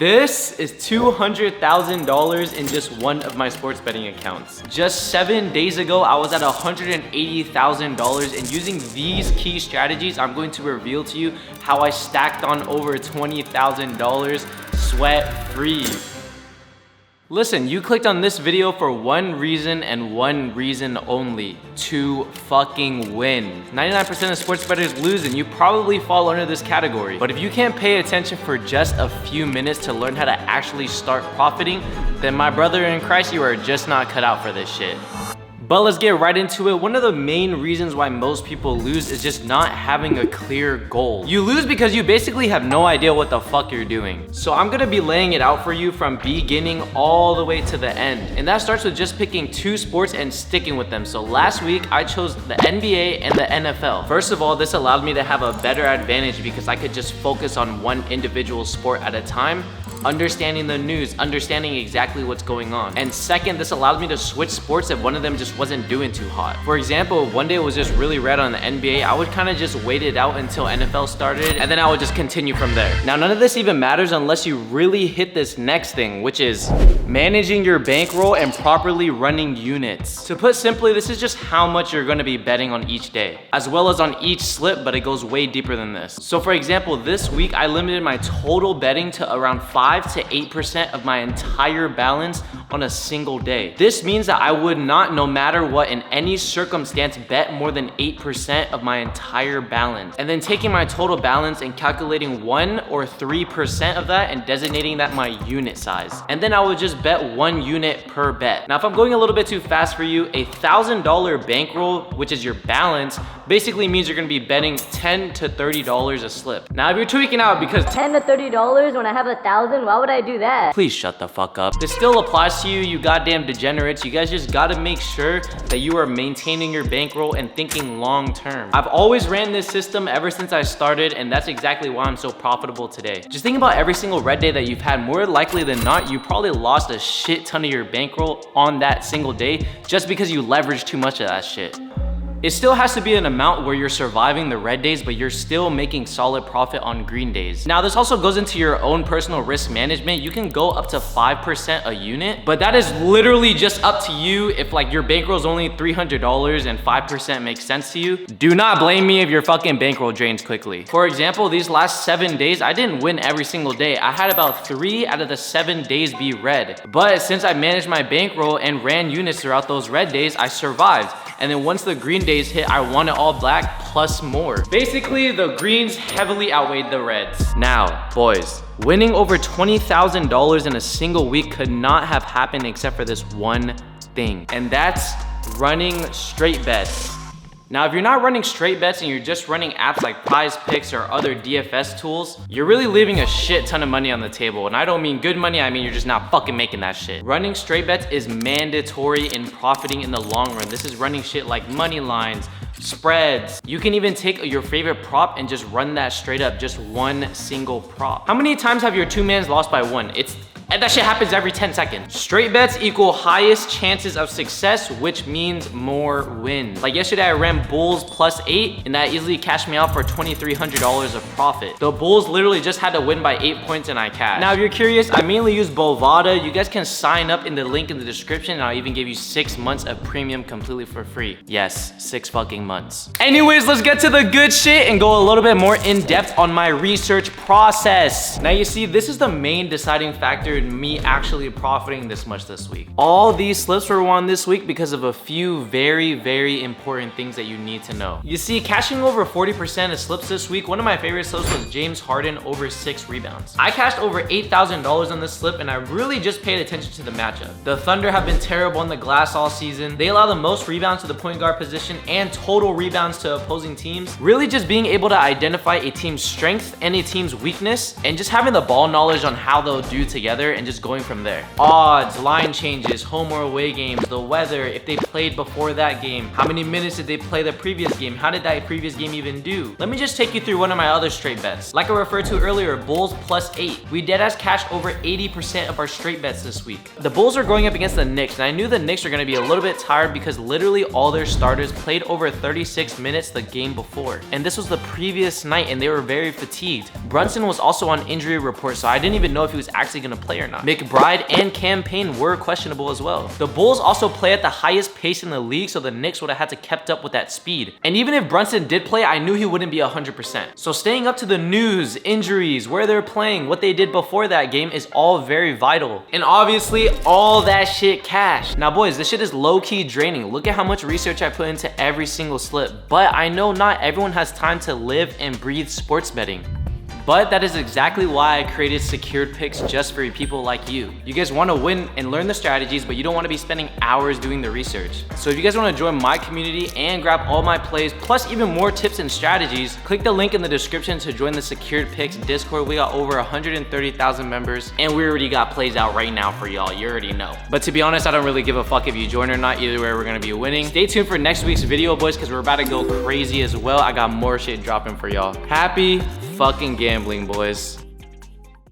This is $200,000 in just one of my sports betting accounts. Just 7 days ago, I was at $180,000, and using these key strategies, I'm going to reveal to you how I stacked on over $20,000 sweat-free. Listen, you clicked on this video for one reason and one reason only: to fucking win. 99% of sports bettors lose, and you probably fall under this category. But if you can't pay attention for just a few minutes to learn how to actually start profiting, then my brother in Christ, you are just not cut out for this shit. But let's get right into it. One of the main reasons why most people lose is just not having a clear goal. You lose because you basically have no idea what the fuck you're doing. So I'm gonna be laying it out for you from beginning all the way to the end. And that starts with just picking two sports and sticking with them. So last week, I chose the NBA and the NFL. First of all, this allowed me to have a better advantage because I could just focus on one individual sport at a time, understanding the news, understanding exactly what's going on. And second, this allowed me to switch sports if one of them just wasn't doing too hot. For example, if one day it was just really red on the NBA, I would kind of just wait it out until NFL started, and then I would just continue from there. Now, none of this even matters unless you really hit this next thing, which is managing your bankroll and properly running units. To put simply, this is just how much you're gonna be betting on each day, as well as on each slip, but it goes way deeper than this. So for example, this week, I limited my total betting to around 5 to 8% of my entire balance on a single day. This means that I would not, no matter what, in any circumstance, bet more than 8% of my entire balance. And then taking my total balance and calculating 1 or 3% of that and designating that my unit size. And then I would just bet 1 unit per bet. Now, if I'm going a little bit too fast for you, a $1,000 bankroll, which is your balance, basically means you're gonna be betting $10 to $30 a slip. Now, if you're tweaking out because $10 to $30 when I have 1,000, why would I do that? Please shut the fuck up. This still applies to you, you goddamn degenerates. You guys just gotta make sure that you are maintaining your bankroll and thinking long term. I've always ran this system ever since I started, and that's exactly why I'm so profitable today. Just think about every single red day that you've had. More likely than not, you probably lost a shit ton of your bankroll on that single day just because you leveraged too much of that shit. It still has to be an amount where you're surviving the red days, but you're still making solid profit on green days. Now, this also goes into your own personal risk management. You can go up to 5% a unit, but that is literally just up to you. If like your bankroll is only $300 and 5% makes sense to you, do not blame me if your fucking bankroll drains quickly. For example, these last 7 days, I didn't win every single day. I had about 3 out of the 7 days be red. But since I managed my bankroll and ran units throughout those red days, I survived. And then once the green days hit, I won it all black plus more. Basically, the greens heavily outweighed the reds. Now, boys, winning over $20,000 in a single week could not have happened except for this one thing, and that's running straight bets. Now, if you're not running straight bets and you're just running apps like Prize Picks or other DFS tools, you're really leaving a shit ton of money on the table. And I don't mean good money, I mean you're just not fucking making that shit. Running straight bets is mandatory in profiting in the long run. This is running shit like money lines, spreads. You can even take your favorite prop and just run that straight up, just one single prop. How many times have your two mans lost by 1? That shit happens every 10 seconds. Straight bets equal highest chances of success, which means more wins. Like yesterday, I ran Bulls +8, and that easily cashed me out for $2,300 of profit. The Bulls literally just had to win by 8 points and I cashed. Now, if you're curious, I mainly use Bovada. You guys can sign up in the link in the description, and I'll even give you 6 months of premium completely for free. Yes, 6 fucking months. Anyways, let's get to the good shit and go a little bit more in depth on my research process. Now, you see, this is the main deciding factor in me actually profiting this much this week. All these slips were won this week because of a few very, very important things that you need to know. You see, cashing over 40% of slips this week, one of my favorite slips was James Harden over 6 rebounds. I cashed over $8,000 on this slip, and I really just paid attention to the matchup. The Thunder have been terrible in the glass all season. They allow the most rebounds to the point guard position and total rebounds to opposing teams. Really just being able to identify a team's strength and a team's weakness, and just having the ball knowledge on how they'll do together there and just going from there. Odds, line changes, home or away games, the weather, if they played before that game, how many minutes did they play the previous game, how did that previous game even do? Let me just take you through one of my other straight bets. Like I referred to earlier, Bulls +8. We deadass cashed over 80% of our straight bets this week. The Bulls are going up against the Knicks, and I knew the Knicks are gonna be a little bit tired because literally all their starters played over 36 minutes the game before. And this was the previous night and they were very fatigued. Brunson was also on injury report, so I didn't even know if he was actually gonna play or not. McBride and Cam Payne were questionable as well. The Bulls also play at the highest pace in the league, so the Knicks would have had to kept up with that speed. And even if Brunson did play, I knew he wouldn't be 100%. So staying up to the news, injuries, where they're playing, what they did before that game is all very vital. And obviously, all that shit cash. Now boys, this shit is low-key draining. Look at how much research I put into every single slip. But I know not everyone has time to live and breathe sports betting. But that is exactly why I created secured picks just for people like you. You guys want to win and learn the strategies, but you don't want to be spending hours doing the research. So if you guys want to join my community and grab all my plays, plus even more tips and strategies, click the link in the description to join the secured picks Discord. We got over 130,000 members, and we already got plays out right now for y'all. You already know. But to be honest, I don't really give a fuck if you join or not. Either way, we're going to be winning. Stay tuned for next week's video, boys, because we're about to go crazy as well. I got more shit dropping for y'all. Happy fucking gambling, boys.